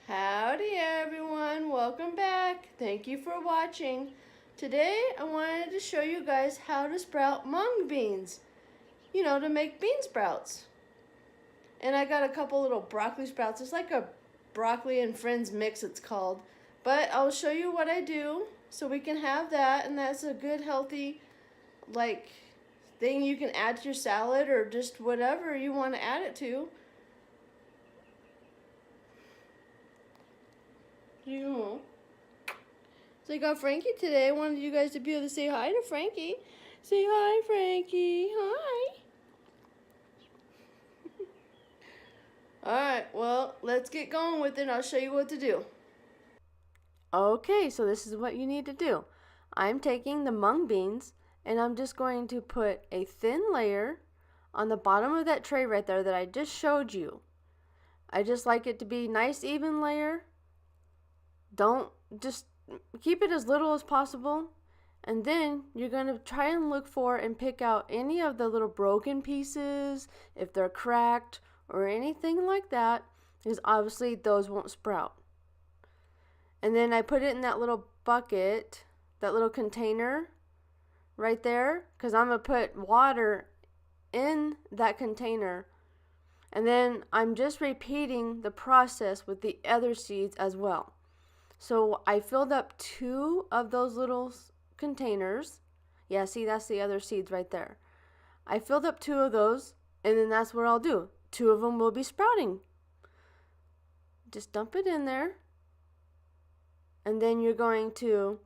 Howdy everyone, welcome back. Thank you for watching. Today I wanted to show you guys how to sprout mung beans. To make bean sprouts. And I got a couple little broccoli sprouts. It's like a broccoli and friends mix it's called. But I'll show you what I do so we can have that, and that's a good healthy thing you can add to your salad or just whatever you want to add it to. So I got Frankie today. I wanted you guys to be able to say hi to Frankie. Say hi, Frankie. Hi. Alright, well, let's get going with it and I'll show you what to do. Okay, so this is what you need to do. I'm taking the mung beans and I'm just going to put a thin layer on the bottom of that tray right there that I just showed you. I just like it to be nice even layer. Don't just keep it as little as possible, and then you're going to try and look for and pick out any of the little broken pieces if they're cracked or anything like that, because obviously those won't sprout. And then I put it in that little bucket, that little container right there, because I'm going to put water in that container, and then I'm just repeating the process with the other seeds as well. So I filled up 2 of those little containers. Yeah, see, that's the other seeds right there. I filled up 2 of those, and then that's what I'll do. 2 of them will be sprouting. Just dump it in there, and then you're going to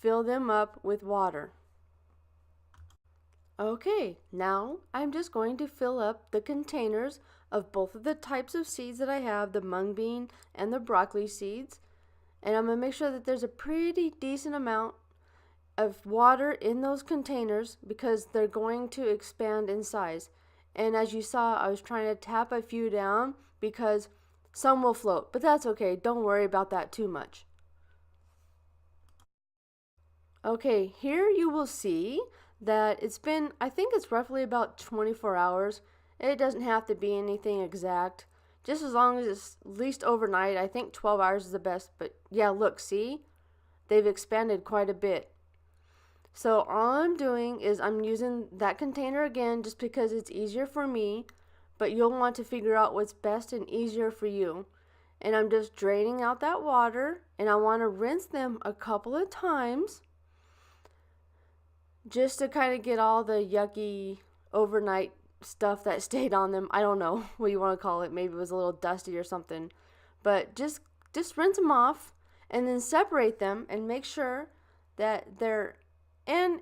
fill them up with water. Okay, now I'm just going to fill up the containers of both of the types of seeds that I have, the mung bean and the broccoli seeds. And I'm going to make sure that there's a pretty decent amount of water in those containers because they're going to expand in size. And as you saw, I was trying to tap a few down because some will float, but that's okay. Don't worry about that too much. Okay, here you will see that it's been, I think it's roughly about 24 hours. It doesn't have to be anything exact. Just as long as it's at least overnight. I think 12 hours is the best. But yeah, look, see? They've expanded quite a bit. So all I'm doing is I'm using that container again just because it's easier for me. But you'll want to figure out what's best and easier for you. And I'm just draining out that water. And I want to rinse them a couple of times, just to kind of get all the yucky overnight stuff that stayed on them. I don't know what you want to call it. Maybe it was a little dusty or something. But just rinse them off and then separate them and make sure that they're in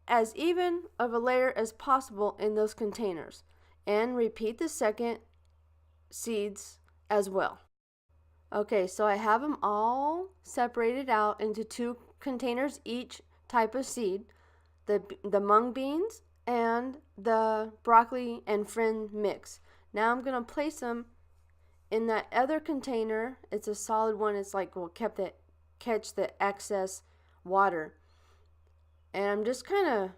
as even of a layer as possible in those containers. And repeat the second seeds as well. Okay, so I have them all separated out into 2 containers each type of seed. The mung beans and the broccoli and friend mix. Now I'm going to place them in that other container. It's a solid one. It's like will catch the excess water. And I'm just kind of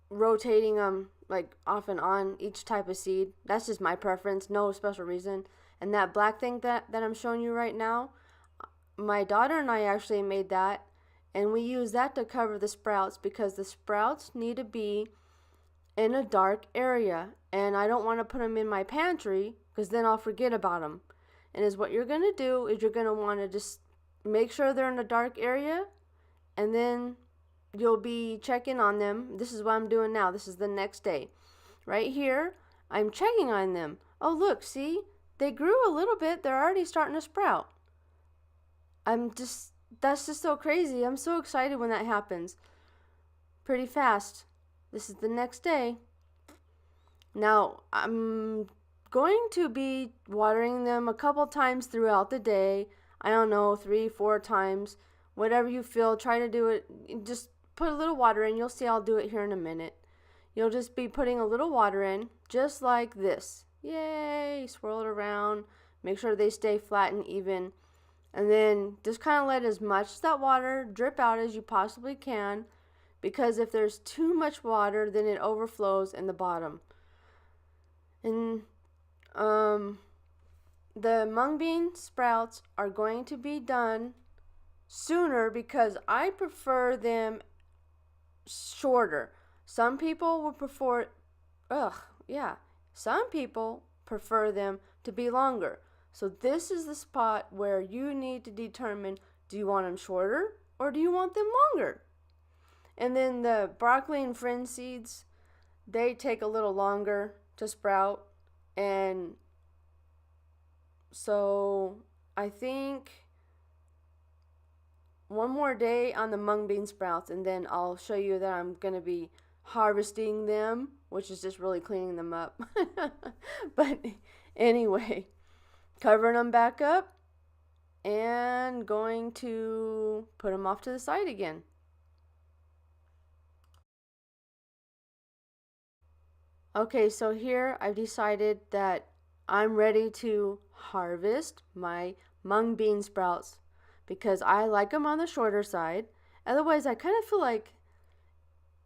rotating them like off and on each type of seed. That's just my preference, no special reason. And that black thing that I'm showing you right now, my daughter and I actually made that. And we use that to cover the sprouts because the sprouts need to be in a dark area. And I don't want to put them in my pantry because then I'll forget about them. And is what you're going to do is you're going to want to just make sure they're in a dark area. And then you'll be checking on them. This is what I'm doing now. This is the next day. Right here, I'm checking on them. Oh, look, see? They grew a little bit. They're already starting to sprout. That's just so crazy. I'm so excited when that happens. Pretty fast. This is the next day. Now, I'm going to be watering them a couple times throughout the day. I don't know, 3-4 times. Whatever you feel, try to do it. Just put a little water in. You'll see I'll do it here in a minute. You'll just be putting a little water in, just like this. Yay! Swirl it around. Make sure they stay flat and even. And then just kind of let as much of that water drip out as you possibly can, because if there's too much water, then it overflows in the bottom. And the mung bean sprouts are going to be done sooner because I prefer them shorter. Some people would prefer, some people prefer them to be longer. So this is the spot where you need to determine, do you want them shorter or do you want them longer? And then the broccoli and fringe seeds, they take a little longer to sprout. And so I think one more day on the mung bean sprouts, and then I'll show you that I'm going to be harvesting them, which is just really cleaning them up. But anyway, covering them back up and going to put them off to the side again. Okay, so here I've decided that I'm ready to harvest my mung bean sprouts because I like them on the shorter side. Otherwise, I kind of feel like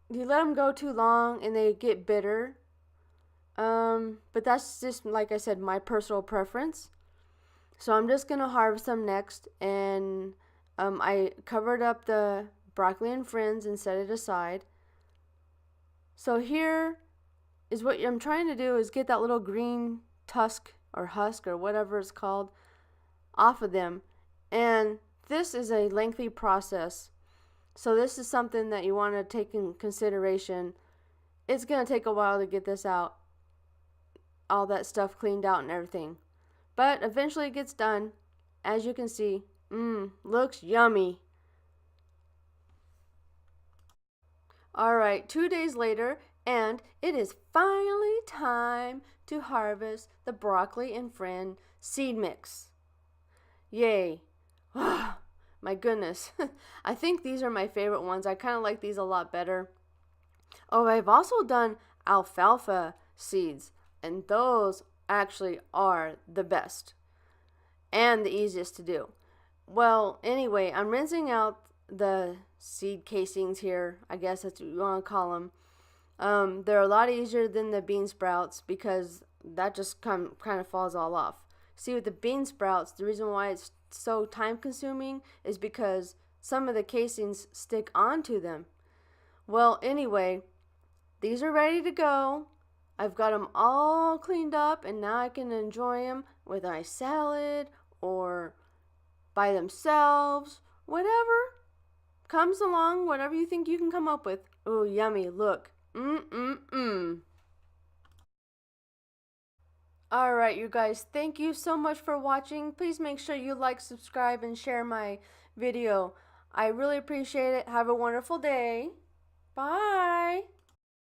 you let them go too long and they get bitter. But that's just, like I said, my personal preference. So I'm just going to harvest them next. And I covered up the broccoli and fringe and set it aside. So here is what I'm trying to do is get that little green tusk or husk or whatever it's called off of them. And this is a lengthy process. So this is something that you want to take in consideration. It's going to take a while to get this out. All that stuff cleaned out and everything. But eventually it gets done. As you can see, looks yummy. Alright, 2 days later, and it is finally time to harvest the broccoli and fringe seed mix. Yay. My goodness. I think these are my favorite ones. I kind of like these a lot better. Oh, I've also done alfalfa seeds, and those actually are the best and the easiest to do. Well, anyway, I'm rinsing out the seed casings here. I guess that's what you want to call them. They're a lot easier than the bean sprouts because that just kind of falls all off. See, with the bean sprouts, the reason why it's so time consuming is because some of the casings stick onto them. Well, anyway, these are ready to go. I've got them all cleaned up, and now I can enjoy them with my salad or by themselves, whatever comes along, whatever you think you can come up with. Ooh, yummy, look. Alright, you guys, thank you so much for watching. Please make sure you like, subscribe, and share my video. I really appreciate it. Have a wonderful day. Bye.